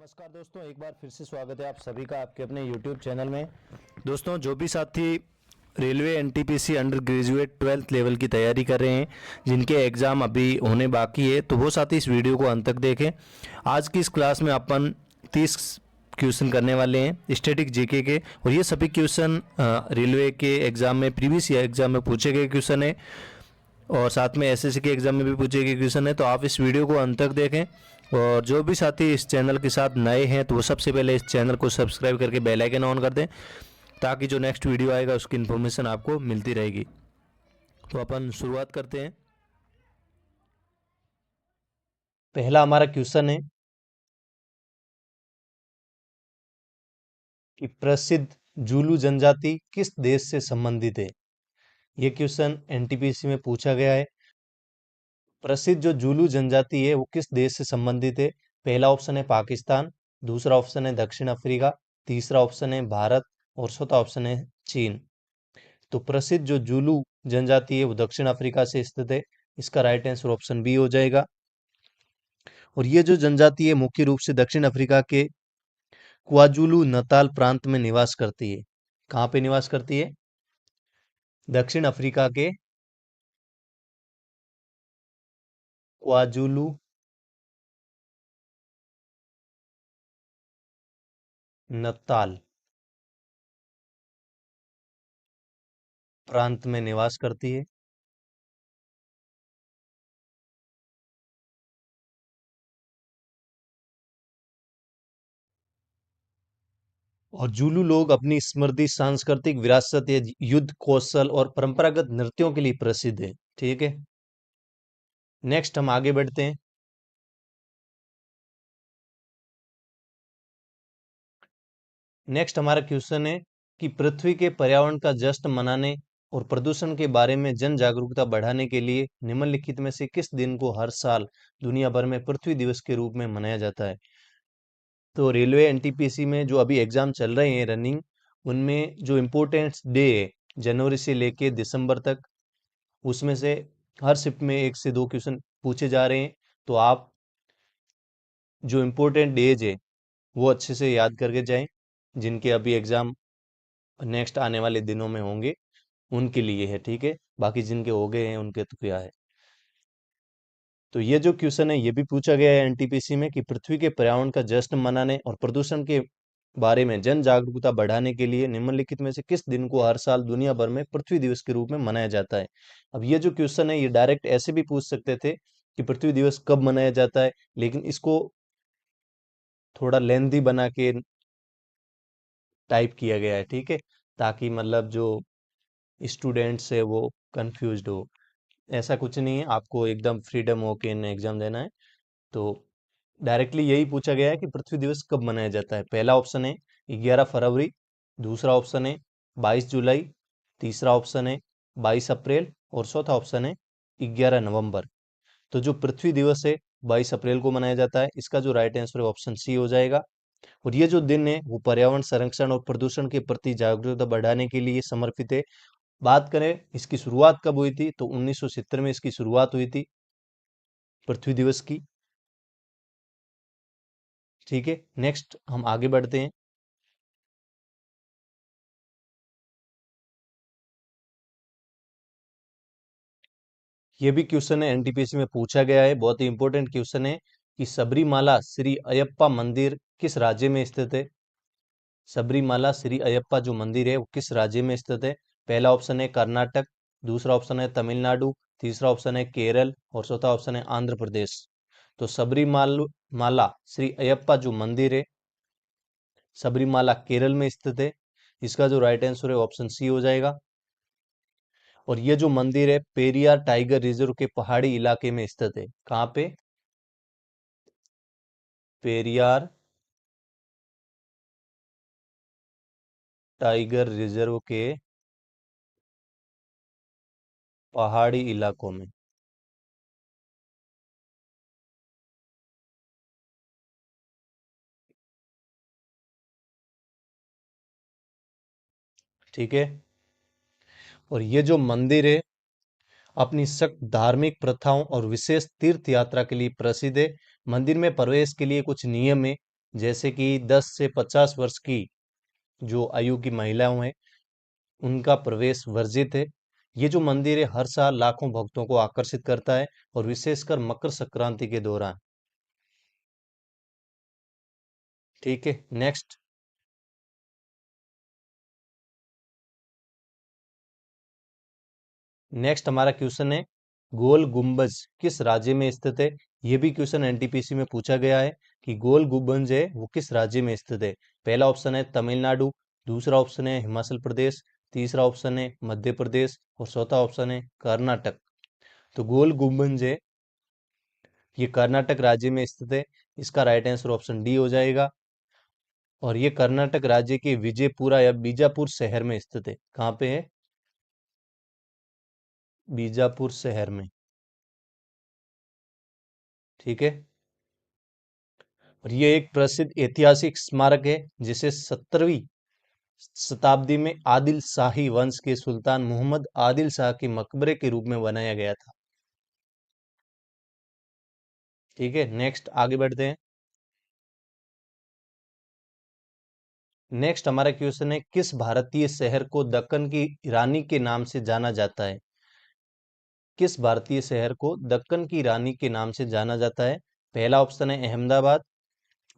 नमस्कार दोस्तों, एक बार फिर से स्वागत है आप सभी का आपके अपने YouTube चैनल में। दोस्तों, जो भी साथी railway NTPC under graduate 12th level की तैयारी कर रहे हैं, जिनके एग्ज़ाम अभी होने बाकी है, तो वो साथी इस वीडियो को अंत तक देखें। आज की इस क्लास में अपन 30 क्वेश्चन करने वाले हैं स्टैटिक जीके के, और ये सभी क्वेश्चन रेलवे के एग्ज़ाम में, प्रीवियस ईयर एग्ज़ाम में पूछे गए क्वेश्चन है, और साथ में एसएससी के एग्ज़ाम में भी पूछे गए क्वेश्चन है। तो आप इस वीडियो को अंत तक देखें, और जो भी साथी इस चैनल के साथ नए हैं तो वो सबसे पहले इस चैनल को सब्सक्राइब करके बेल आइकन ऑन कर दें, ताकि जो नेक्स्ट वीडियो आएगा उसकी इन्फॉर्मेशन आपको मिलती रहेगी। तो अपन शुरुआत करते हैं। पहला हमारा क्वेश्चन है कि प्रसिद्ध जूलू जनजाति किस देश से संबंधित है। ये क्वेश्चन एनटीपीसी में पूछा गया है। प्रसिद्ध जो जूलू जनजाति है वो किस देश से संबंधित है। पहला ऑप्शन है पाकिस्तान, दूसरा ऑप्शन है दक्षिण अफ्रीका, तीसरा ऑप्शन है भारत, और चौथा ऑप्शन है चीन। तो प्रसिद्ध जो जूलू जनजाति है वो दक्षिण अफ्रीका से स्थित है। इसका राइट आंसर ऑप्शन बी हो जाएगा। और ये जो जनजाति है मुख्य रूप से दक्षिण अफ्रीका के क्वाजुलू नताल प्रांत में निवास करती है। कहाँ पे निवास करती है? दक्षिण अफ्रीका के क्वाजुलू नताल प्रांत में निवास करती है। और जूलू लोग अपनी समृद्धि सांस्कृतिक विरासत या युद्ध कौशल और परंपरागत नृत्यों के लिए प्रसिद्ध है। ठीक है, नेक्स्ट हम आगे बढ़ते हैं। नेक्स्ट हमारा क्वेश्चन है कि पृथ्वी के पर्यावरण का जश्न मनाने और प्रदूषण के बारे में जन जागरूकता बढ़ाने के लिए निम्नलिखित में से किस दिन को हर साल दुनिया भर में पृथ्वी दिवस के रूप में मनाया जाता है। तो रेलवे एनटीपीसी में जो अभी एग्जाम चल रहे हैं रनिंग, उनमें जो इम्पोर्टेंट डे है जनवरी से लेके दिसंबर तक, उसमें से हर शिफ्ट में 1 से 2 क्वेश्चन पूछे जा रहे हैं। तो आप जो इम्पोर्टेंट डेज है वो अच्छे से याद करके जाएं, जिनके अभी एग्जाम नेक्स्ट आने वाले दिनों में होंगे उनके लिए है। ठीक है, बाकी जिनके हो गए हैं उनके तो क्या है। तो ये जो क्वेश्चन है ये भी पूछा गया है एनटीपीसी में कि पृथ्वी के पर्यावरण का जश्न मनाने और प्रदूषण के बारे में जन जागरूकता बढ़ाने के लिए निम्नलिखित में से किस दिन को हर साल दुनिया भर में पृथ्वी दिवस के रूप में मनाया जाता है। अब ये जो क्वेश्चन है ये डायरेक्ट ऐसे भी पूछ सकते थे कि पृथ्वी दिवस कब मनाया जाता है, लेकिन इसको थोड़ा लेंथी बना के टाइप किया गया है। ठीक है, ताकि मतलब जो स्टूडेंट्स है वो कंफ्यूज्ड हो। ऐसा कुछ नहीं है, आपको एकदम फ्रीडम होके इन एग्जाम देना है। तो डायरेक्टली यही पूछा गया है कि पृथ्वी दिवस कब मनाया जाता है। पहला ऑप्शन है 11 फरवरी, दूसरा ऑप्शन है 22 जुलाई, तीसरा ऑप्शन है 22 अप्रैल, और चौथा ऑप्शन है 11 नवंबर। तो जो पृथ्वी दिवस है 22 अप्रैल को मनाया जाता है। इसका जो राइट आंसर है ऑप्शन सी हो जाएगा। और ये जो दिन है वो पर्यावरण संरक्षण और प्रदूषण के प्रति जागरूकता बढ़ाने के लिए समर्पित है। बात करें इसकी शुरुआत कब हुई थी, तो 1970 में इसकी शुरुआत हुई थी पृथ्वी दिवस की। ठीक है, नेक्स्ट हम आगे बढ़ते हैं। ये भी क्वेश्चन है एनटीपीसी में पूछा गया है, बहुत ही इंपॉर्टेंट क्वेश्चन है कि सबरीमाला श्री अयप्पा मंदिर किस राज्य में स्थित है। सबरीमाला श्री अयप्पा जो मंदिर है वो किस राज्य में स्थित है। पहला ऑप्शन है कर्नाटक, दूसरा ऑप्शन है तमिलनाडु, तीसरा ऑप्शन है केरल, और चौथा ऑप्शन है आंध्र प्रदेश। तो सबरीमाला श्री अयप्पा जो मंदिर है सबरीमाला केरल में स्थित है। इसका जो राइट आंसर है ऑप्शन सी हो जाएगा। और ये जो मंदिर है पेरियार टाइगर रिजर्व के पहाड़ी इलाके में स्थित है। कहाँ पे? पेरियार टाइगर रिजर्व के पहाड़ी इलाकों में। ठीक है, और ये जो मंदिर है अपनी सख्त धार्मिक प्रथाओं और विशेष तीर्थ यात्रा के लिए प्रसिद्ध है। मंदिर में प्रवेश के लिए कुछ नियम है, जैसे कि 10 से 50 वर्ष की जो आयु की महिलाओं हैं उनका प्रवेश वर्जित है। ये जो मंदिर है हर साल लाखों भक्तों को आकर्षित करता है और विशेषकर मकर संक्रांति के दौरान। ठीक है, नेक्स्ट। नेक्स्ट हमारा क्वेश्चन है, गोल गुंबज किस राज्य में स्थित है? ये भी क्वेश्चन एनटीपीसी में पूछा गया है कि गोल गुंबज है वो किस राज्य में स्थित है। पहला ऑप्शन है तमिलनाडु, दूसरा ऑप्शन है हिमाचल प्रदेश, तीसरा ऑप्शन है मध्य प्रदेश और चौथा ऑप्शन है कर्नाटक। तो गोल गुंबज है ये कर्नाटक राज्य में स्थित है। इसका राइट आंसर ऑप्शन डी हो जाएगा। और ये कर्नाटक राज्य के विजयपुरा या बीजापुर शहर में स्थित है। कहाँ पे है? बीजापुर शहर में। ठीक है। और ये एक प्रसिद्ध ऐतिहासिक स्मारक है जिसे 17वीं शताब्दी में आदिल शाही वंश के सुल्तान मोहम्मद आदिल शाह के मकबरे के रूप में बनाया गया था। ठीक है, नेक्स्ट आगे बढ़ते हैं। नेक्स्ट हमारा क्वेश्चन है, किस भारतीय शहर को दक्कन की रानी के नाम से जाना जाता है? किस भारतीय शहर को दक्कन की रानी के नाम से जाना जाता है? पहला ऑप्शन है अहमदाबाद,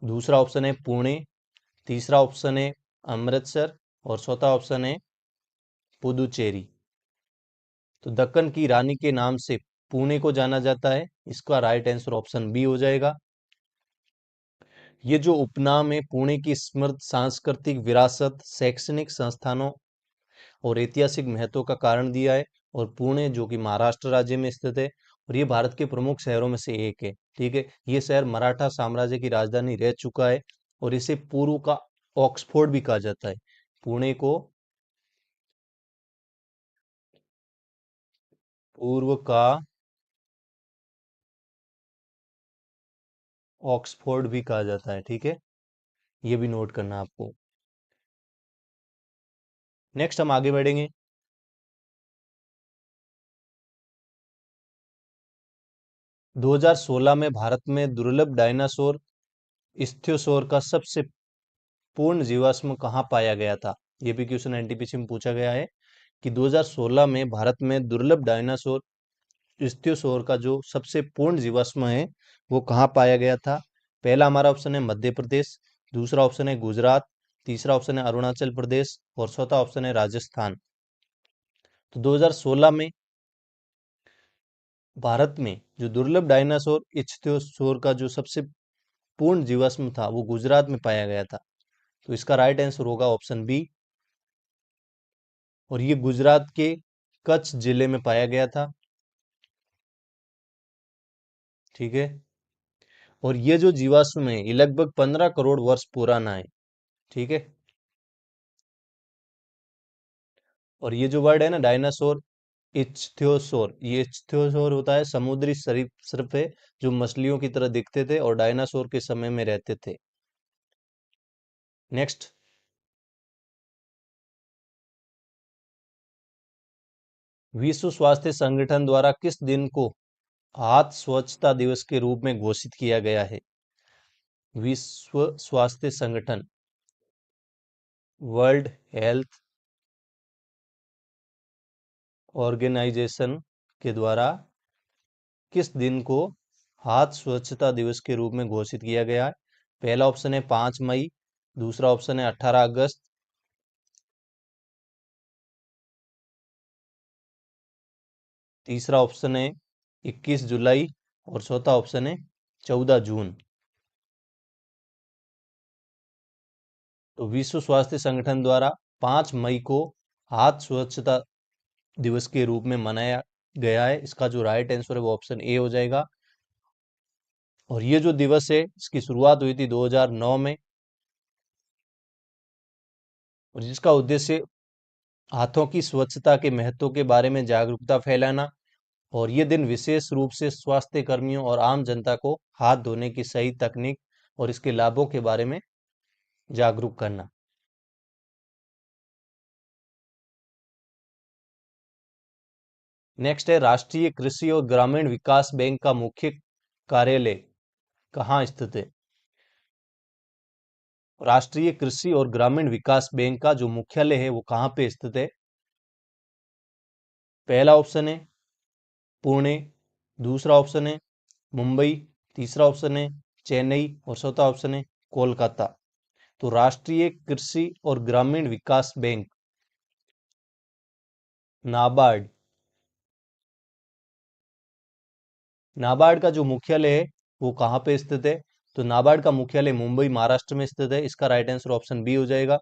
दूसरा ऑप्शन है पुणे, तीसरा ऑप्शन है अमृतसर और चौथा ऑप्शन है पुदुचेरी। तो दक्कन की रानी के नाम से पुणे को जाना जाता है। इसका राइट आंसर ऑप्शन बी हो जाएगा। ये जो उपनाम है पुणे की समृद्ध सांस्कृतिक विरासत, शैक्षणिक संस्थानों और ऐतिहासिक महत्व का कारण दिया है। और पुणे जो कि महाराष्ट्र राज्य में स्थित है और ये भारत के प्रमुख शहरों में से एक है। ठीक है, ये शहर मराठा साम्राज्य की राजधानी रह चुका है और इसे पूर्व का ऑक्सफोर्ड भी कहा जाता है। पुणे को पूर्व का ऑक्सफोर्ड भी कहा जाता है। ठीक है, ये भी नोट करना आपको। नेक्स्ट हम आगे बढ़ेंगे। 2016 में भारत में दुर्लभ डायनासोर इस्थियोसोर का सबसे पूर्ण जीवाश्म कहाँ पाया गया था? ये भी क्वेश्चन एनटीपीसी में पूछा गया है कि 2016 में भारत में दुर्लभ डायनासोर इस्थियोसोर का जो सबसे पूर्ण जीवाश्म है वो कहाँ पाया गया था? पहला हमारा ऑप्शन है मध्य प्रदेश, दूसरा ऑप्शन है गुजरात, तीसरा ऑप्शन है अरुणाचल प्रदेश और चौथा ऑप्शन है राजस्थान। तो 2016 में भारत में जो दुर्लभ डायनासोर इच्थियोसोर का जो सबसे पूर्ण जीवाश्म था वो गुजरात में पाया गया था। तो इसका राइट आंसर होगा ऑप्शन बी। और ये गुजरात के कच्छ जिले में पाया गया था। ठीक है। और ये जो जीवाश्म है ये लगभग 15 करोड़ वर्ष पुराना है। ठीक है। और ये जो वर्ड है ना डायनासोर इच्थियोसोर, ये इच्थियोसोर होता है समुद्री सरीसृप है जो मछलियों की तरह दिखते थे और डायनासोर के समय में रहते थे। नेक्स्ट। विश्व स्वास्थ्य संगठन द्वारा किस दिन को हाथ स्वच्छता दिवस के रूप में घोषित किया गया है? विश्व स्वास्थ्य संगठन, वर्ल्ड हेल्थ ऑर्गेनाइजेशन के द्वारा किस दिन को हाथ स्वच्छता दिवस के रूप में घोषित किया गया है? पहला ऑप्शन है 5 मई, दूसरा ऑप्शन है 18 अगस्त, तीसरा ऑप्शन है 21 जुलाई और चौथा ऑप्शन है 14 जून। तो विश्व स्वास्थ्य संगठन द्वारा 5 मई को हाथ स्वच्छता दिवस के रूप में मनाया गया है। इसका जो राइट आंसर है वो ऑप्शन ए हो जाएगा। और ये जो दिवस है इसकी शुरुआत हुई थी 2009 में और जिसका उद्देश्य हाथों की स्वच्छता के महत्व के बारे में जागरूकता फैलाना और ये दिन विशेष रूप से स्वास्थ्य कर्मियों और आम जनता को हाथ धोने की सही तकनीक और इसके लाभों के बारे में जागरूक करना। नेक्स्ट है, राष्ट्रीय कृषि और ग्रामीण विकास बैंक का मुख्य कार्यालय कहाँ स्थित है? राष्ट्रीय कृषि और ग्रामीण विकास बैंक का जो मुख्यालय है वो कहाँ पे स्थित है? पहला ऑप्शन है पुणे, दूसरा ऑप्शन है मुंबई, तीसरा ऑप्शन है चेन्नई और चौथा ऑप्शन है कोलकाता। तो राष्ट्रीय कृषि और ग्रामीण विकास बैंक नाबार्ड, नाबार्ड का जो मुख्यालय है वो कहाँ पे स्थित है? तो नाबार्ड का मुख्यालय मुंबई महाराष्ट्र में स्थित है। इसका राइट आंसर ऑप्शन बी हो जाएगा।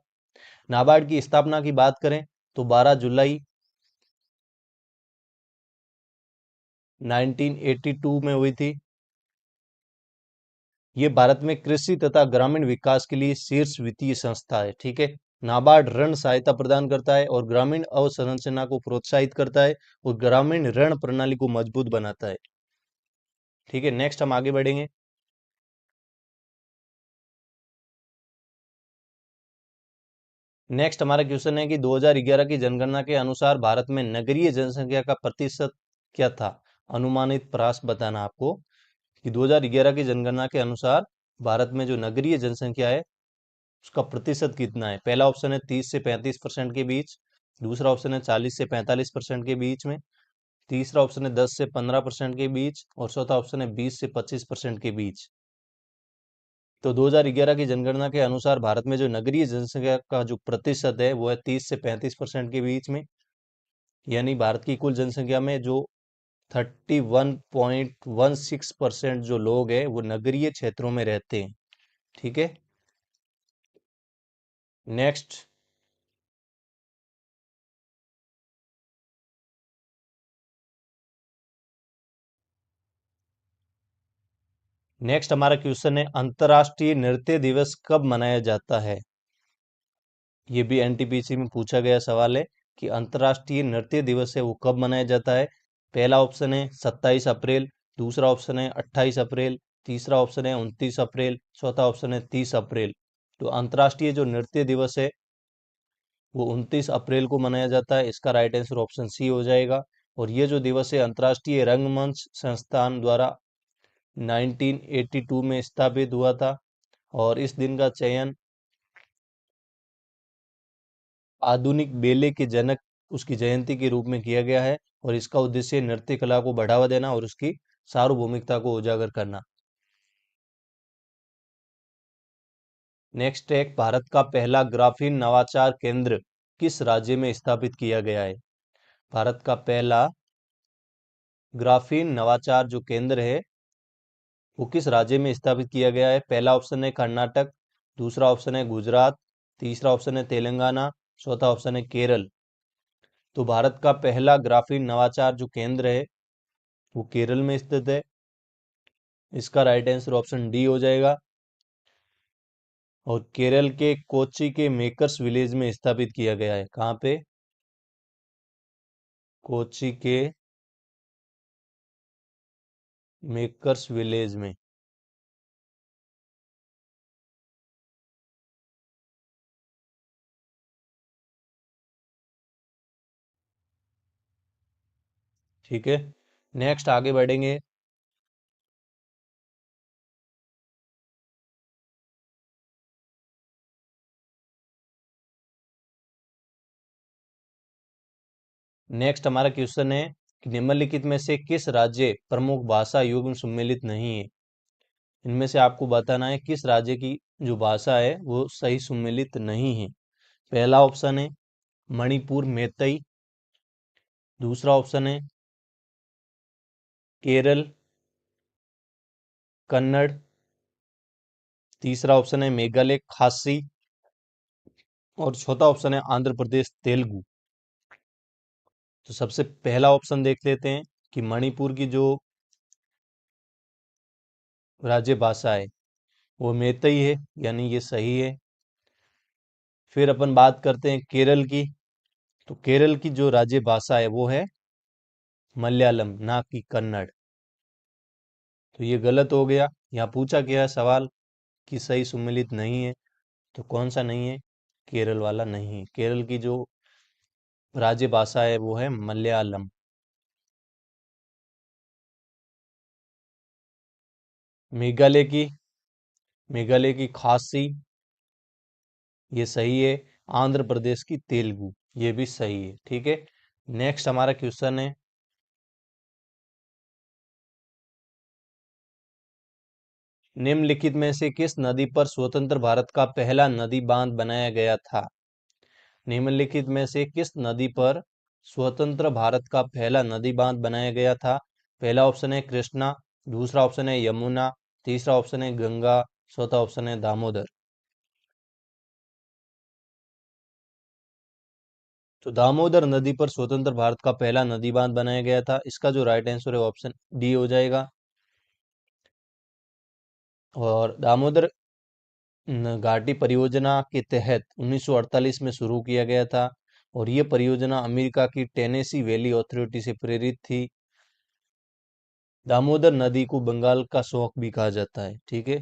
नाबार्ड की स्थापना की बात करें तो 12 जुलाई 1982 में हुई थी। ये भारत में कृषि तथा ग्रामीण विकास के लिए शीर्ष वित्तीय संस्था है। ठीक है। नाबार्ड ऋण सहायता प्रदान करता है और ग्रामीण अवसंरचना को प्रोत्साहित करता है और ग्रामीण ऋण प्रणाली को मजबूत बनाता है। ठीक है, नेक्स्ट हम आगे बढ़ेंगे। नेक्स्ट हमारा क्वेश्चन है कि 2011 की जनगणना के अनुसार भारत में नगरीय जनसंख्या का प्रतिशत क्या था? अनुमानित प्रयास बताना आपको कि 2011 की जनगणना के अनुसार भारत में जो नगरीय जनसंख्या है उसका प्रतिशत कितना है? पहला ऑप्शन है 30 से 35% के बीच, दूसरा ऑप्शन है 40 से 45% के बीच में, तीसरा ऑप्शन है 10 से 15% के बीच और चौथा ऑप्शन है 20 से 25% के बीच। तो 2011 की जनगणना के अनुसार भारत में जो नगरीय जनसंख्या का जो प्रतिशत है वो है 30 से 35% के बीच में। यानी भारत की कुल जनसंख्या में जो 31.16% जो लोग हैं वो नगरीय क्षेत्रों में रहते हैं। ठीक है, नेक्स्ट। नेक्स्ट हमारा क्वेश्चन है अंतर्राष्ट्रीय नृत्य दिवस कब मनाया जाता है? ये भी एनटीपीसी में पूछा गया सवाल है कि अंतर्राष्ट्रीय नृत्य दिवस है वो कब मनाया जाता है। पहला ऑप्शन है 27 अप्रैल, दूसरा ऑप्शन है 28 अप्रैल, तीसरा ऑप्शन है 29 अप्रैल, चौथा ऑप्शन है 30 अप्रैल। तो अंतर्राष्ट्रीय जो नृत्य दिवस है वो 29 अप्रैल को मनाया जाता है। इसका राइट आंसर ऑप्शन सी हो जाएगा। और ये जो दिवस है अंतर्राष्ट्रीय रंगमंच संस्थान द्वारा 1982 में स्थापित हुआ था और इस दिन का चयन आधुनिक बेले के जनक उसकी जयंती के रूप में किया गया है और इसका उद्देश्य नृत्य कला को बढ़ावा देना और उसकी सार्वभौमिकता को उजागर करना। नेक्स्ट है भारत का पहला ग्राफीन नवाचार केंद्र किस राज्य में स्थापित किया गया है? भारत का पहला ग्राफीन नवाचार जो केंद्र है वो किस राज्य में स्थापित किया गया है? पहला ऑप्शन है कर्नाटक, दूसरा ऑप्शन है गुजरात, तीसरा ऑप्शन है तेलंगाना, चौथा ऑप्शन है केरल। तो भारत का पहला ग्राफीन नवाचार जो केंद्र है वो केरल में स्थित है। इसका राइट आंसर ऑप्शन डी हो जाएगा। और केरल के कोच्चि के मेकर्स विलेज में स्थापित किया गया है। कहाँ पे? कोच्चि के मेकर्स विलेज में। ठीक है, नेक्स्ट आगे बढ़ेंगे। नेक्स्ट हमारा क्वेश्चन है कि निम्नलिखित में से किस राज्य प्रमुख भाषा युग्म सम्मिलित नहीं है? इनमें से आपको बताना है किस राज्य की जो भाषा है वो सही सम्मिलित नहीं है। पहला ऑप्शन है मणिपुर मैतेई, दूसरा ऑप्शन है केरल कन्नड़, तीसरा ऑप्शन है मेघालय खासी और चौथा ऑप्शन है आंध्र प्रदेश तेलुगु। तो सबसे पहला ऑप्शन देख लेते हैं कि मणिपुर की जो राज्य भाषा है वो मैतेई है, यानी ये सही है। फिर अपन बात करते हैं केरल की। तो केरल की जो राज्य भाषा है वो है मलयालम, ना कि कन्नड़। तो ये गलत हो गया। यहाँ पूछा गया है सवाल कि सही सुमेलित नहीं है, तो कौन सा नहीं है? केरल वाला नहीं है। केरल की जो राज्य भाषा है वो है मलयालम। मेघालय की, मेघालय की खासी ये सही है। आंध्र प्रदेश की तेलुगु, ये भी सही है। ठीक है, नेक्स्ट हमारा क्वेश्चन है, निम्नलिखित में से किस नदी पर स्वतंत्र भारत का पहला नदी बांध बनाया गया था? निम्नलिखित में से किस नदी पर स्वतंत्र भारत का पहला नदी बांध बनाया गया था? पहला ऑप्शन है कृष्णा, दूसरा ऑप्शन है यमुना, तीसरा ऑप्शन है गंगा, चौथा ऑप्शन है दामोदर। तो दामोदर नदी पर स्वतंत्र भारत का पहला नदी बांध बनाया गया था। इसका जो राइट आंसर है ऑप्शन डी हो जाएगा। और दामोदर घाटी परियोजना के तहत 1948 में शुरू किया गया था, और ये परियोजना अमेरिका की टेनेसी वैली अथॉरिटी से प्रेरित थी। दामोदर नदी को बंगाल का शौक भी कहा जाता है। ठीक है,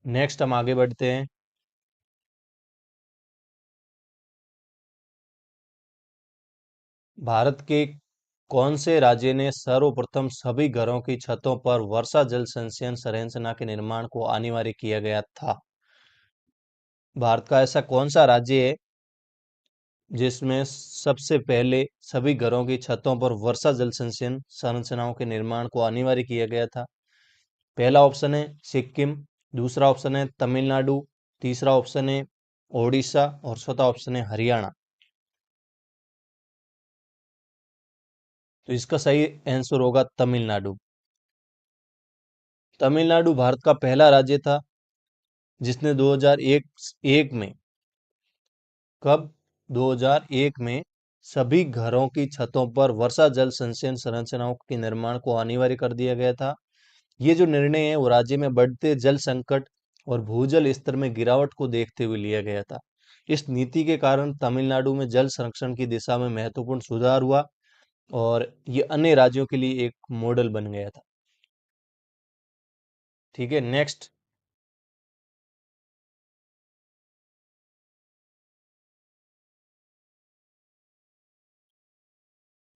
नेक्स्ट हम आगे बढ़ते हैं। भारत के कौन से राज्य ने सर्वप्रथम सभी घरों की छतों पर वर्षा जल संचयन संरचना के निर्माण को अनिवार्य किया गया था? भारत का ऐसा कौन सा राज्य है जिसमें सबसे पहले सभी घरों की छतों पर वर्षा जल संचयन संरचनाओं के निर्माण को अनिवार्य किया गया था? पहला ऑप्शन है सिक्किम, दूसरा ऑप्शन है तमिलनाडु, तीसरा ऑप्शन है ओडिशा, और चौथा ऑप्शन है हरियाणा। तो इसका सही आंसर होगा तमिलनाडु। तमिलनाडु भारत का पहला राज्य था जिसने 2001 में, कब, 2001 में सभी घरों की छतों पर वर्षा जल संचयन संरचनाओं के निर्माण को अनिवार्य कर दिया गया था। ये जो निर्णय है वो राज्य में बढ़ते जल संकट और भूजल स्तर में गिरावट को देखते हुए लिया गया था। इस नीति के कारण तमिलनाडु में जल संरक्षण की दिशा में महत्वपूर्ण सुधार हुआ, और ये अन्य राज्यों के लिए एक मॉडल बन गया था। ठीक है, नेक्स्ट।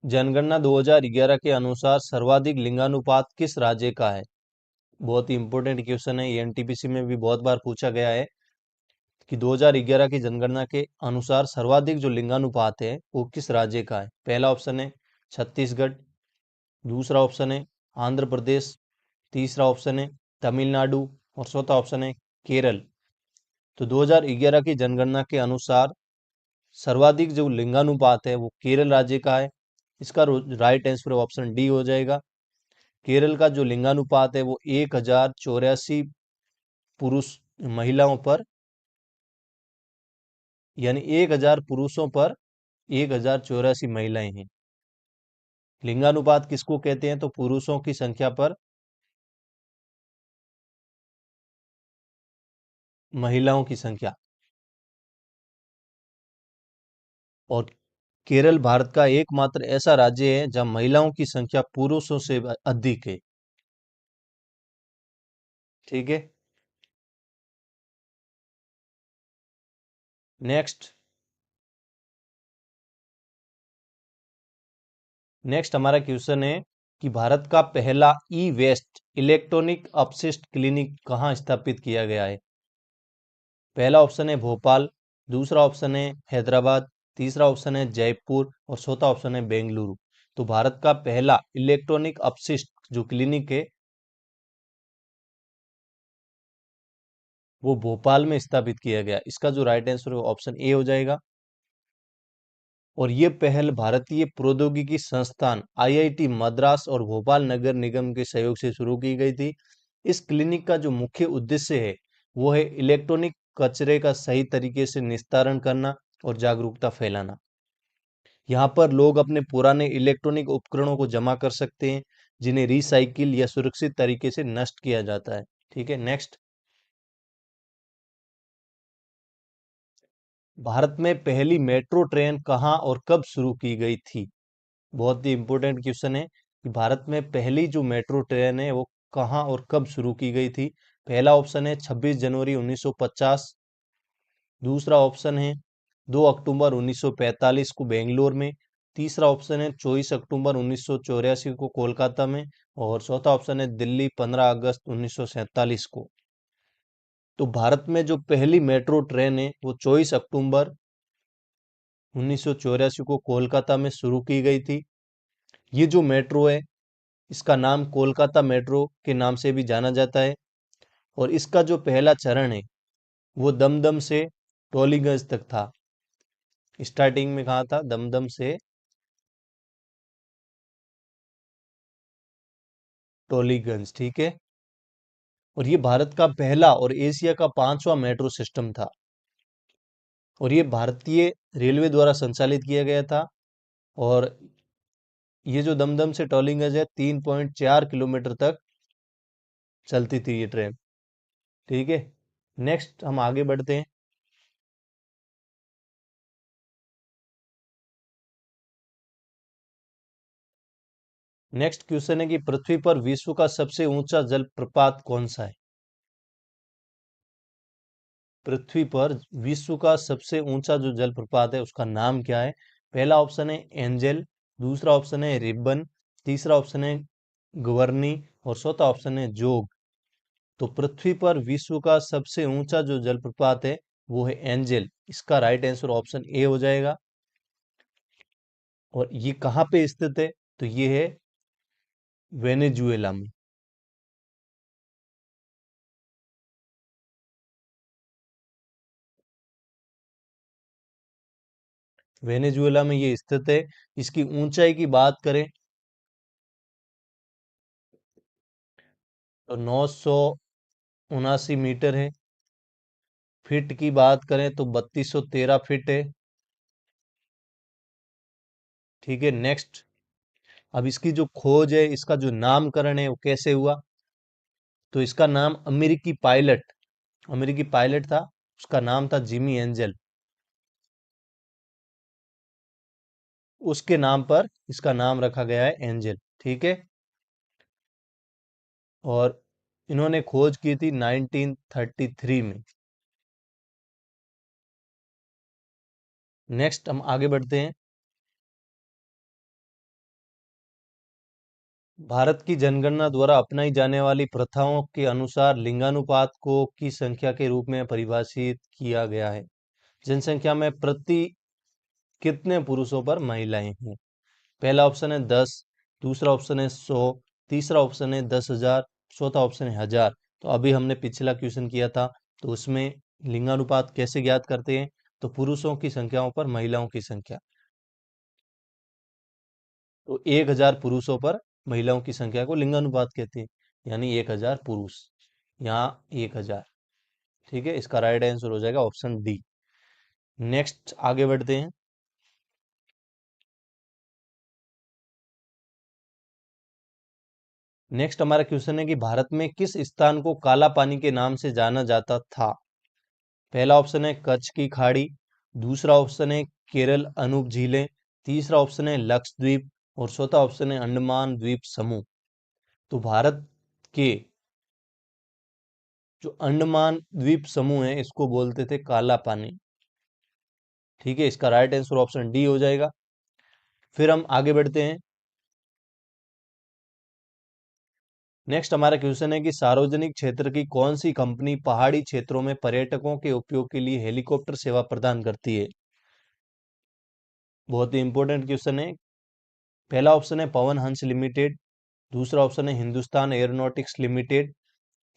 जनगणना 2011 के अनुसार सर्वाधिक लिंगानुपात किस राज्य का है? बहुत ही इंपॉर्टेंट क्वेश्चन है, ये एनटीपीसी में भी बहुत बार पूछा गया है कि 2011 की जनगणना के अनुसार सर्वाधिक जो लिंगानुपात है वो किस राज्य का है? पहला ऑप्शन है छत्तीसगढ़, दूसरा ऑप्शन है आंध्र प्रदेश, तीसरा ऑप्शन है तमिलनाडु, और चौथा ऑप्शन है केरल। तो 2011 की जनगणना के अनुसार सर्वाधिक जो लिंगानुपात है वो केरल राज्य का है। इसका राइट आंसर ऑप्शन डी हो जाएगा। केरल का जो लिंगानुपात है वो 1084 पुरुष महिलाओं पर, यानी 1000 पुरुषों पर 1084 महिलाएं हैं। लिंगानुपात किसको कहते हैं? तो पुरुषों की संख्या पर महिलाओं की संख्या। और केरल भारत का एकमात्र ऐसा राज्य है जहां महिलाओं की संख्या पुरुषों से अधिक है। ठीक है, नेक्स्ट। नेक्स्ट हमारा क्वेश्चन है कि भारत का पहला ई वेस्ट इलेक्ट्रॉनिक अपशिष्ट क्लिनिक कहाँ स्थापित किया गया है? पहला ऑप्शन है भोपाल, दूसरा ऑप्शन है हैदराबाद, तीसरा ऑप्शन है जयपुर, और चौथा ऑप्शन है बेंगलुरु। तो भारत का पहला इलेक्ट्रॉनिक अपशिष्ट जो क्लिनिक है वो भोपाल में स्थापित किया गया। इसका जो राइट आंसर है ऑप्शन ए हो जाएगा। और ये पहल भारतीय प्रौद्योगिकी संस्थान आईआईटी मद्रास और भोपाल नगर निगम के सहयोग से शुरू की गई थी। इस क्लिनिक का जो मुख्य उद्देश्य है वो है इलेक्ट्रॉनिक कचरे का सही तरीके से निस्तारण करना और जागरूकता फैलाना। यहाँ पर लोग अपने पुराने इलेक्ट्रॉनिक उपकरणों को जमा कर सकते हैं जिन्हें रिसाइकिल या सुरक्षित तरीके से नष्ट किया जाता है। ठीक है, नेक्स्ट। भारत में पहली मेट्रो ट्रेन कहाँ और कब शुरू की गई थी? बहुत ही इंपॉर्टेंट क्वेश्चन है कि भारत में पहली जो मेट्रो ट्रेन है वो कहाँ और कब शुरू की गई थी? पहला ऑप्शन है 26 जनवरी 1950, दूसरा ऑप्शन है 2 अक्टूबर 1945 को बेंगलोर में, तीसरा ऑप्शन है 24 अक्टूबर 1984 को कोलकाता में, और चौथा ऑप्शन है दिल्ली 15 अगस्त 1947 को। तो भारत में जो पहली मेट्रो ट्रेन है वो 24 अक्टूबर 1984 को कोलकाता में शुरू की गई थी। ये जो मेट्रो है इसका नाम कोलकाता मेट्रो के नाम से भी जाना जाता है, और इसका जो पहला चरण है वो दमदम से टोलीगंज तक था। स्टार्टिंग में कहा था? दमदम से टोलीगंज, ठीक है। और ये भारत का पहला और एशिया का पांचवा मेट्रो सिस्टम था, और ये भारतीय रेलवे द्वारा संचालित किया गया था। और ये जो दमदम से टोलीगंज है 3.4 किलोमीटर तक चलती थी ये ट्रेन, ठीक है। नेक्स्ट हम आगे बढ़ते हैं। नेक्स्ट क्वेश्चन है कि पृथ्वी पर विश्व का सबसे ऊंचा जलप्रपात कौन सा है? पृथ्वी पर विश्व का सबसे ऊंचा जो जलप्रपात है उसका नाम क्या है? पहला ऑप्शन है एंजल, दूसरा ऑप्शन है रिबन, तीसरा ऑप्शन है गवर्नी, और चौथा ऑप्शन है जोग। तो पृथ्वी पर विश्व का सबसे ऊंचा जो जलप्रपात है वो है एंजल। इसका राइट आंसर ऑप्शन ए हो जाएगा। और ये कहाँ पे स्थित है? तो ये है वेनेजुएला में। वेनेजुएला में ये स्थित है। इसकी ऊंचाई की बात करें तो 979 मीटर है। फीट की बात करें तो 3213 फीट है, ठीक है। नेक्स्ट, अब इसकी जो खोज है, इसका जो नामकरण है वो कैसे हुआ? तो इसका नाम अमेरिकी पायलट था, उसका नाम था जिमी एंजल। उसके नाम पर इसका नाम रखा गया है एंजल, ठीक है। और इन्होंने खोज की थी 1933 में। नेक्स्ट हम आगे बढ़ते हैं। भारत की जनगणना द्वारा अपनाई जाने वाली प्रथाओं के अनुसार लिंगानुपात को की संख्या के रूप में परिभाषित किया गया है। जनसंख्या में प्रति कितने पुरुषों पर महिलाएं हैं? पहला ऑप्शन है 10, दूसरा ऑप्शन है 100, तीसरा ऑप्शन है 10,000, चौथा ऑप्शन है 1000। तो अभी हमने पिछला क्वेश्चन किया था, तो उसमें लिंगानुपात कैसे ज्ञात करते हैं? तो पुरुषों की संख्याओं पर महिलाओं की संख्या। तो 1000 पुरुषों पर महिलाओं की संख्या को लिंगानुपात कहते हैं, यानी 1000 पुरुष, यहाँ 1000, ठीक है। इसका राइट आंसर हो जाएगा ऑप्शन डी। नेक्स्ट आगे बढ़ते हैं। नेक्स्ट हमारा क्वेश्चन है कि भारत में किस स्थान को काला पानी के नाम से जाना जाता था? पहला ऑप्शन है कच्छ की खाड़ी, दूसरा ऑप्शन है केरल अनूप झीलें, तीसरा ऑप्शन है लक्षद्वीप, और चौथा ऑप्शन है अंडमान द्वीप समूह। तो भारत के जो अंडमान द्वीप समूह है इसको बोलते थे काला पानी, ठीक है। इसका राइट आंसर ऑप्शन डी हो जाएगा। फिर हम आगे बढ़ते हैं। नेक्स्ट हमारा क्वेश्चन है कि सार्वजनिक क्षेत्र की कौन सी कंपनी पहाड़ी क्षेत्रों में पर्यटकों के उपयोग के लिए हेलीकॉप्टर सेवा प्रदान करती है? बहुत ही इंपॉर्टेंट क्वेश्चन है। पहला ऑप्शन है पवन हंस लिमिटेड, दूसरा ऑप्शन है हिंदुस्तान एरोनॉटिक्स लिमिटेड,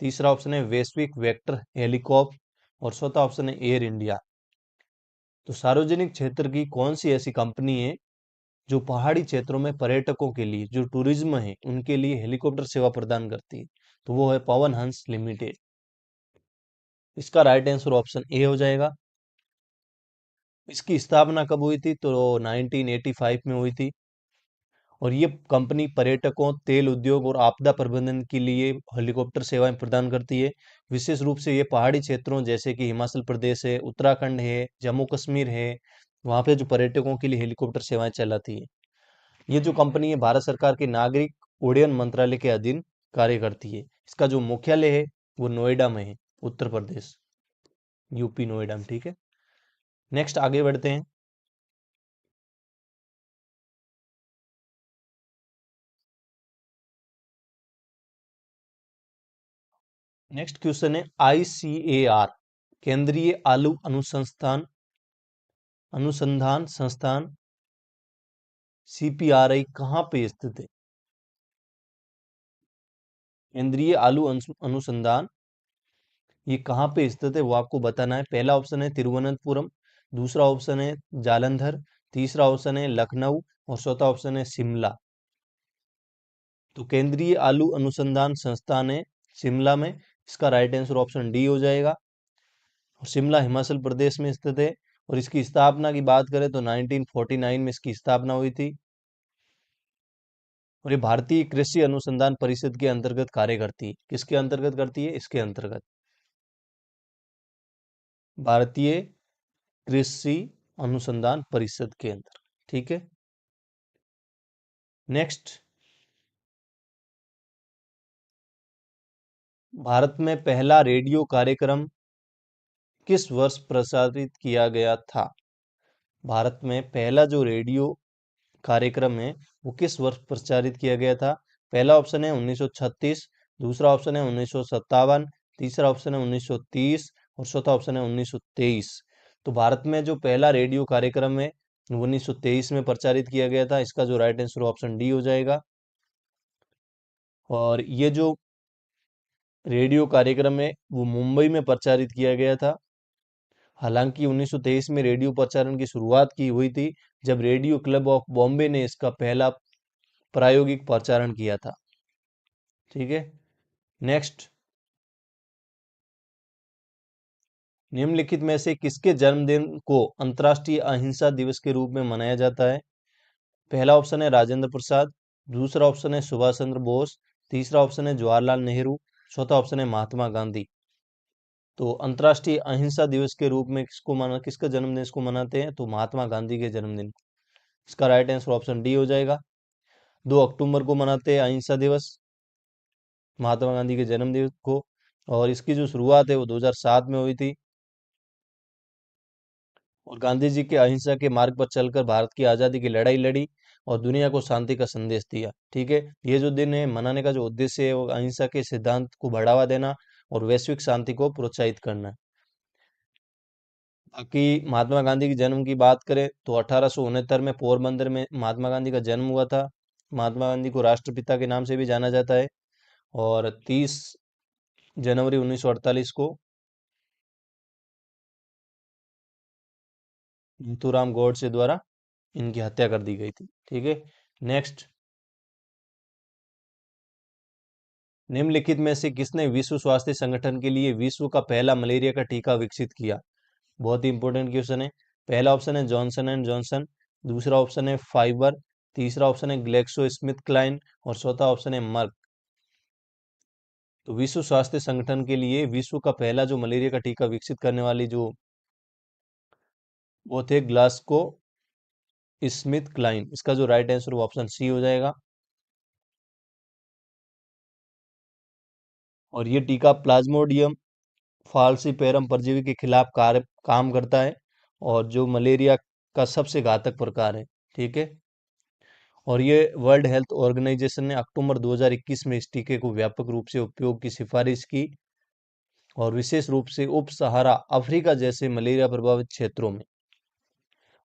तीसरा ऑप्शन है वैश्विक वेक्टर हेलीकॉप्टर, और चौथा ऑप्शन है एयर इंडिया। तो सार्वजनिक क्षेत्र की कौन सी ऐसी कंपनी है जो पहाड़ी क्षेत्रों में पर्यटकों के लिए, जो टूरिज्म है उनके लिए हेलीकॉप्टर सेवा प्रदान करती है? तो वो है पवन हंस लिमिटेड। इसका राइट आंसर ऑप्शन ए हो जाएगा। इसकी स्थापना कब हुई थी? तो 1985 में हुई थी। और ये कंपनी पर्यटकों, तेल उद्योग और आपदा प्रबंधन के लिए हेलीकॉप्टर सेवाएं प्रदान करती है। विशेष रूप से ये पहाड़ी क्षेत्रों जैसे कि हिमाचल प्रदेश है, उत्तराखंड है, जम्मू कश्मीर है, वहाँ पे जो पर्यटकों के लिए हेलीकॉप्टर सेवाएं चलाती है। ये जो कंपनी है भारत सरकार के नागरिक उड्डयन मंत्रालय के अधीन कार्य करती है। इसका जो मुख्यालय है वो नोएडा में है, उत्तर प्रदेश, यूपी नोएडा में, ठीक है। नेक्स्ट आगे बढ़ते हैं। नेक्स्ट क्वेश्चन है ICAR, केंद्रीय आलू अनुसंधान संस्थान CPRI कहाँ पे स्थित है? केंद्रीय आलू अनुसंधान ये कहाँ पे स्थित है वो आपको बताना है। पहला ऑप्शन है तिरुवनंतपुरम, दूसरा ऑप्शन है जालंधर, तीसरा ऑप्शन है लखनऊ और चौथा ऑप्शन है शिमला। तो केंद्रीय आलू अनुसंधान संस्थान है शिमला में, इसका राइट आंसर ऑप्शन डी हो जाएगा। और शिमला हिमाचल प्रदेश में स्थित है और इसकी स्थापना की बात करें तो 1949 में इसकी स्थापना हुई थी। और ये भारतीय कृषि अनुसंधान परिषद के अंतर्गत कार्य करती है। किसके अंतर्गत करती है? इसके अंतर्गत, भारतीय कृषि अनुसंधान परिषद के अंदर। ठीक है, नेक्स्ट, भारत में पहला रेडियो कार्यक्रम किस वर्ष प्रसारित किया गया था? भारत में पहला जो रेडियो कार्यक्रम है वो किस वर्ष प्रचारित किया गया था? पहला ऑप्शन है 1936, दूसरा ऑप्शन है 1957, तीसरा ऑप्शन है 1930 और चौथा ऑप्शन है 1923। तो भारत में जो पहला रेडियो कार्यक्रम है वो 1923 में प्रचारित किया गया था। इसका जो राइट आंसर ऑप्शन डी हो जाएगा। और ये जो रेडियो कार्यक्रम है वो मुंबई में प्रचारित किया गया था। हालांकि 1923 में रेडियो प्रचारण की शुरुआत की हुई थी जब रेडियो क्लब ऑफ बॉम्बे ने इसका पहला प्रायोगिक प्रचारण किया था। ठीक है, नेक्स्ट, निम्नलिखित में से किसके जन्मदिन को अंतर्राष्ट्रीय अहिंसा दिवस के रूप में मनाया जाता है? पहला ऑप्शन है राजेंद्र प्रसाद, दूसरा ऑप्शन है सुभाष चंद्र बोस, तीसरा ऑप्शन है जवाहरलाल नेहरू, चौथा ऑप्शन है महात्मा गांधी। तो अंतर्राष्ट्रीय अहिंसा दिवस के रूप में किसका जन्मदिन इसको मनाते हैं? तो महात्मा गांधी के जन्मदिन को। इसका राइट आंसर ऑप्शन डी हो जाएगा। 2 अक्टूबर को मनाते हैं अहिंसा दिवस, महात्मा गांधी के जन्मदिन को। और इसकी जो शुरुआत है वो 2007 में हुई थी। और गांधी जी के अहिंसा के मार्ग पर चलकर भारत की आज़ादी की लड़ाई लड़ी और दुनिया को शांति का संदेश दिया। ठीक है, ये जो दिन है मनाने का जो उद्देश्य है वो अहिंसा के सिद्धांत को बढ़ावा देना और वैश्विक शांति को प्रोत्साहित करना है। बाकी महात्मा गांधी के जन्म की बात करें तो 1869 में पोरबंदर में महात्मा गांधी का जन्म हुआ था। महात्मा गांधी को राष्ट्रपिता के नाम से भी जाना जाता है। और 30 जनवरी 1948 को नाथूराम गोडसे द्वारा इनकी हत्या कर दी गई थी। ठीक है, नेक्स्ट, निम्नलिखित में से किसने विश्व स्वास्थ्य संगठन के लिए विश्व का पहला मलेरिया का टीका विकसित किया? बहुत ही इंपॉर्टेंट क्वेश्चन है। पहला ऑप्शन है जॉनसन एंड जॉनसन, दूसरा ऑप्शन है फाइबर, तीसरा ऑप्शन है ग्लेक्सो स्मिथ क्लाइन और चौथा ऑप्शन है मर्क। तो विश्व स्वास्थ्य संगठन के लिए विश्व का पहला जो मलेरिया का टीका विकसित करने वाली जो वो थे ग्लासको स्मिथ क्लाइन। इसका जो राइट आंसर वो ऑप्शन सी हो जाएगा। और ये टीका प्लाज्मोडियम फाल्सिपेरम परजीवी के खिलाफ काम करता है और जो मलेरिया का सबसे घातक प्रकार है। ठीक है, और ये वर्ल्ड हेल्थ ऑर्गेनाइजेशन ने अक्टूबर 2021 में इस टीके को व्यापक रूप से उपयोग की सिफारिश की और विशेष रूप से उप सहारा अफ्रीका जैसे मलेरिया प्रभावित क्षेत्रों में।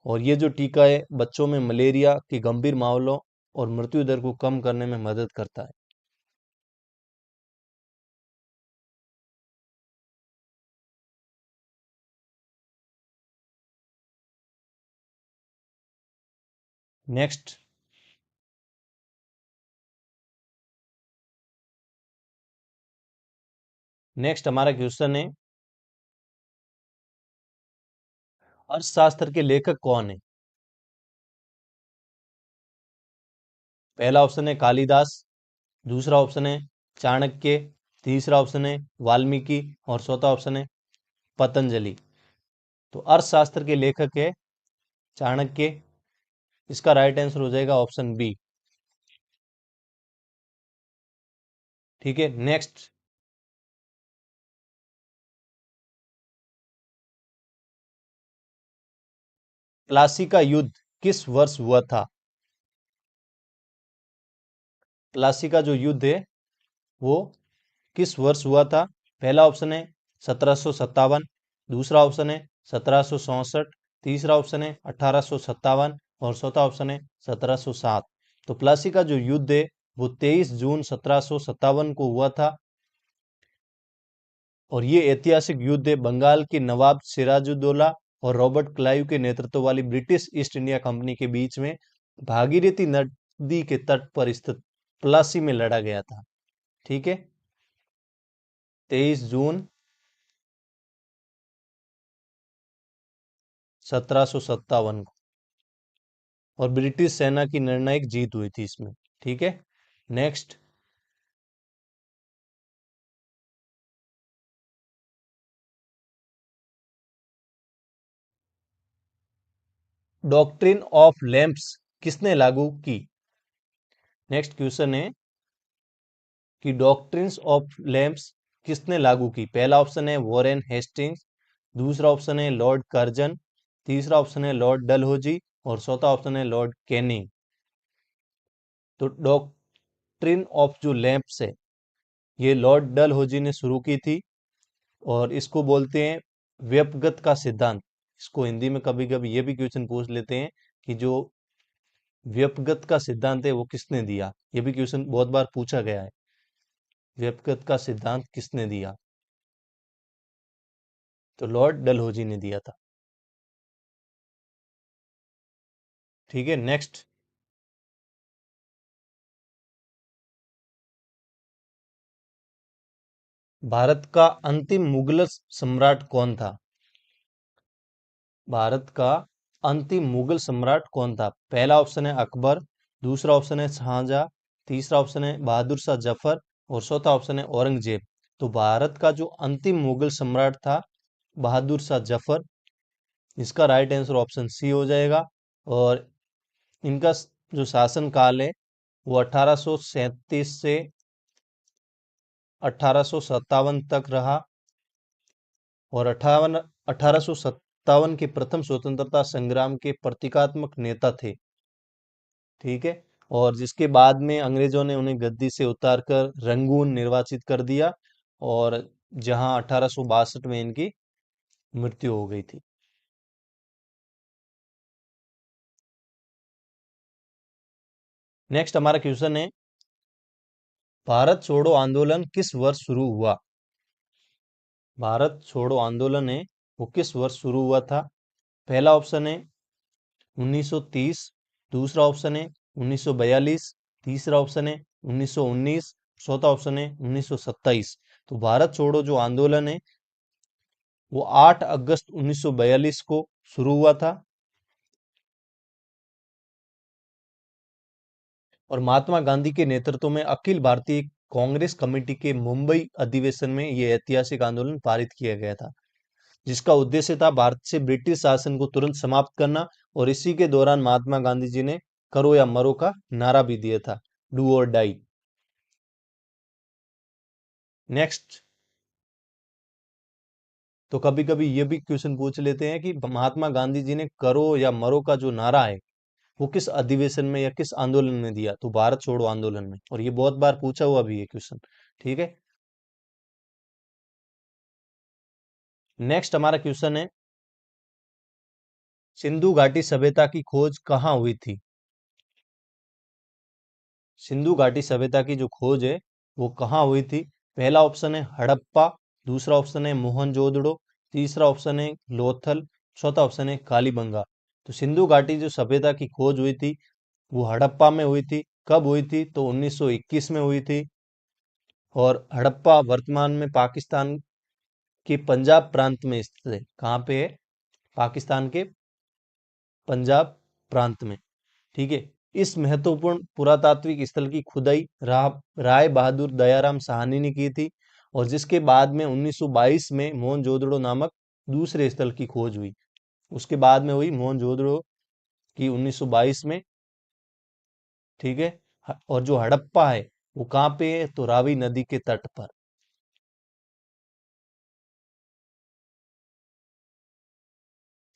और ये जो टीका है बच्चों में मलेरिया के गंभीर मामलों और मृत्यु दर को कम करने में मदद करता है। नेक्स्ट, हमारा क्वेश्चन है अर्थशास्त्र के लेखक कौन है? पहला ऑप्शन है कालिदास, दूसरा ऑप्शन है चाणक्य, तीसरा ऑप्शन है वाल्मीकि और चौथा ऑप्शन है पतंजलि। तो अर्थशास्त्र के लेखक है चाणक्य। इसका राइट आंसर हो जाएगा ऑप्शन बी। ठीक है, नेक्स्ट, प्लासी का युद्ध किस वर्ष हुआ था? प्लासी का जो युद्ध है वो किस वर्ष हुआ था? पहला ऑप्शन है 1757, दूसरा ऑप्शन है 1764, तीसरा ऑप्शन है 1857 और चौथा ऑप्शन है 1707। तो प्लासी का जो युद्ध है वो 23 जून 1757 को हुआ था और ये ऐतिहासिक युद्ध है बंगाल के नवाब सिराजुद्दौला और रॉबर्ट क्लाइव के नेतृत्व वाली ब्रिटिश ईस्ट इंडिया कंपनी के बीच में भागीरथी नदी के तट पर स्थित प्लासी में लड़ा गया था। ठीक है, 23 जून 1757 को, और ब्रिटिश सेना की निर्णायक जीत हुई थी इसमें। ठीक है, नेक्स्ट, डॉक्ट्रिन ऑफ लैंप्स किसने लागू की? नेक्स्ट क्वेश्चन है कि डॉक्ट्रिन्स ऑफ लैंप्स किसने लागू की? पहला ऑप्शन है वॉरेन हेस्टिंग्स, दूसरा ऑप्शन है लॉर्ड कर्जन, तीसरा ऑप्शन है लॉर्ड डलहौजी और चौथा ऑप्शन है लॉर्ड कैनिंग। तो डॉक्ट्रिन ऑफ जो लैंप्स है ये लॉर्ड डलहौजी ने शुरू की थी और इसको बोलते हैं व्यपगत का सिद्धांत। इसको हिंदी में कभी कभी ये भी क्वेश्चन पूछ लेते हैं कि जो व्यपगत का सिद्धांत है वो किसने दिया। ये भी क्वेश्चन बहुत बार पूछा गया है, व्यपगत का सिद्धांत किसने दिया? तो लॉर्ड डलहौजी ने दिया था। ठीक है, नेक्स्ट, भारत का अंतिम मुगल सम्राट कौन था? भारत का अंतिम मुगल सम्राट कौन था? पहला ऑप्शन है अकबर, दूसरा ऑप्शन है शाहजहां, तीसरा ऑप्शन है बहादुर शाह जफर और चौथा ऑप्शन है औरंगजेब। तो भारत का जो अंतिम मुगल सम्राट था बहादुर शाह जफर, इसका राइट आंसर ऑप्शन सी हो जाएगा। और इनका जो शासन काल है वो 1837 से 1857 तक रहा और 1857 के प्रथम स्वतंत्रता संग्राम के प्रतीकात्मक नेता थे। ठीक है, और जिसके बाद में अंग्रेजों ने उन्हें गद्दी से उतारकर रंगून निर्वाचित कर दिया और जहां 1862 में इनकी मृत्यु हो गई थी। नेक्स्ट हमारा क्वेश्चन है, भारत छोड़ो आंदोलन किस वर्ष शुरू हुआ? भारत छोड़ो आंदोलन है वो किस वर्ष शुरू हुआ था? पहला ऑप्शन है 1930, दूसरा ऑप्शन है 1942, तीसरा ऑप्शन है 1919, चौथा ऑप्शन है 1927। तो भारत छोड़ो जो आंदोलन है वो 8 अगस्त 1942 को शुरू हुआ था और महात्मा गांधी के नेतृत्व में अखिल भारतीय कांग्रेस कमेटी के मुंबई अधिवेशन में यह ऐतिहासिक आंदोलन पारित किया गया था, जिसका उद्देश्य था भारत से ब्रिटिश शासन को तुरंत समाप्त करना। और इसी के दौरान महात्मा गांधी जी ने करो या मरो का नारा भी दिया था, डू और डाई। नेक्स्ट, तो कभी कभी ये भी क्वेश्चन पूछ लेते हैं कि महात्मा गांधी जी ने करो या मरो का जो नारा है वो किस अधिवेशन में या किस आंदोलन में दिया? तो भारत छोड़ो आंदोलन में, और ये बहुत बार पूछा हुआ भी है क्वेश्चन। ठीक है, नेक्स्ट हमारा क्वेश्चन है, सिंधु घाटी सभ्यता की खोज कहाँ हुई थी? सिंधु घाटी सभ्यता की जो खोज है वो कहाँ हुई थी? पहला ऑप्शन है हड़प्पा, दूसरा ऑप्शन है मोहनजोदड़ो, तीसरा ऑप्शन है लोथल, चौथा ऑप्शन है कालीबंगा। तो सिंधु घाटी जो सभ्यता की खोज हुई थी वो हड़प्पा में हुई थी। कब हुई थी? तो 1921 में हुई थी। और हड़प्पा वर्तमान में पाकिस्तान के पंजाब प्रांत में स्थित है। कहाँ पे है? पाकिस्तान के पंजाब प्रांत में। ठीक है, इस महत्वपूर्ण पुरातात्विक स्थल की खुदाई राय बहादुर दयाराम साहनी ने की थी और जिसके बाद में 1922 में मोहनजोदड़ो नामक दूसरे स्थल की खोज हुई। उसके बाद में हुई मोहनजोदड़ो की 1922 में। ठीक है, और जो हड़प्पा है वो कहाँ पे है? तो रावी नदी के तट पर।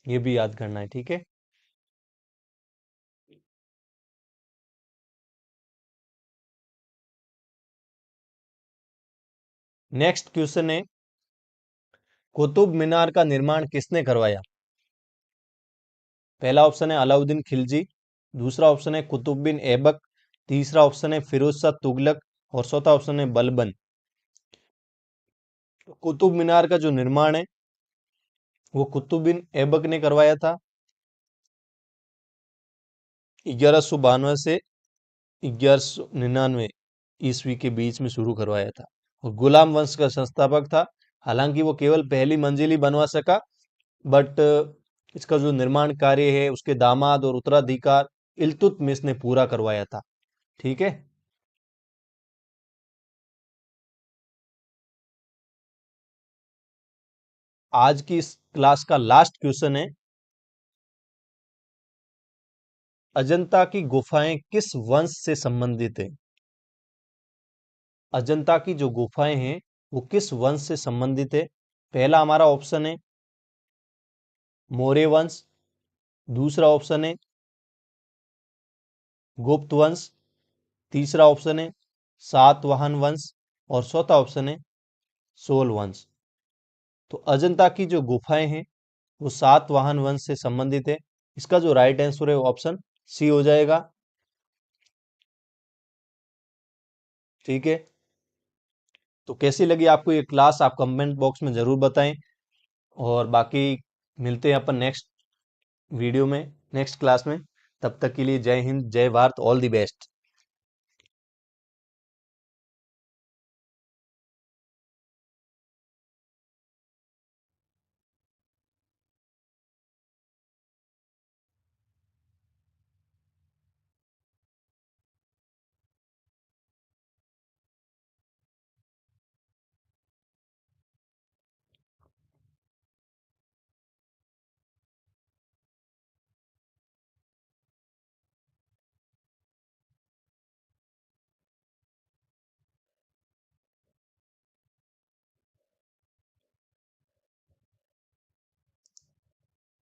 ये भी याद करना है। ठीक है, नेक्स्ट क्वेश्चन है, कुतुब मीनार का निर्माण किसने करवाया? पहला ऑप्शन है अलाउद्दीन खिलजी, दूसरा ऑप्शन है कुतुब बिन ऐबक, तीसरा ऑप्शन है फिरोज शाह तुगलक और चौथा ऑप्शन है बलबन। कुतुब मीनार का जो निर्माण है वो कुतुब बिन ऐबक ने करवाया था 1192 से 1199 ईस्वी के बीच में शुरू करवाया था और गुलाम वंश का संस्थापक था। हालांकि वो केवल पहली मंजिल ही बनवा सका, बट इसका जो निर्माण कार्य है उसके दामाद और उत्तराधिकार इल्तुतमिश ने पूरा करवाया था। ठीक है। आज की इस क्लास का लास्ट क्वेश्चन है, अजंता की गुफाएं किस वंश से संबंधित है? अजंता की जो गुफाएं हैं वो किस वंश से संबंधित है? पहला हमारा ऑप्शन है मौर्य वंश, दूसरा ऑप्शन है गुप्त वंश, तीसरा ऑप्शन है सातवाहन वंश और चौथा ऑप्शन है सोल वंश। तो अजंता की जो गुफाएं हैं वो सातवाहन वंश से संबंधित है। इसका जो राइट आंसर है वो ऑप्शन सी हो जाएगा। ठीक है। तो कैसी लगी आपको ये क्लास, आप कमेंट बॉक्स में जरूर बताएं। और बाकी मिलते हैं अपन नेक्स्ट वीडियो में, नेक्स्ट क्लास में। तब तक के लिए जय हिंद, जय भारत, ऑल द बेस्ट।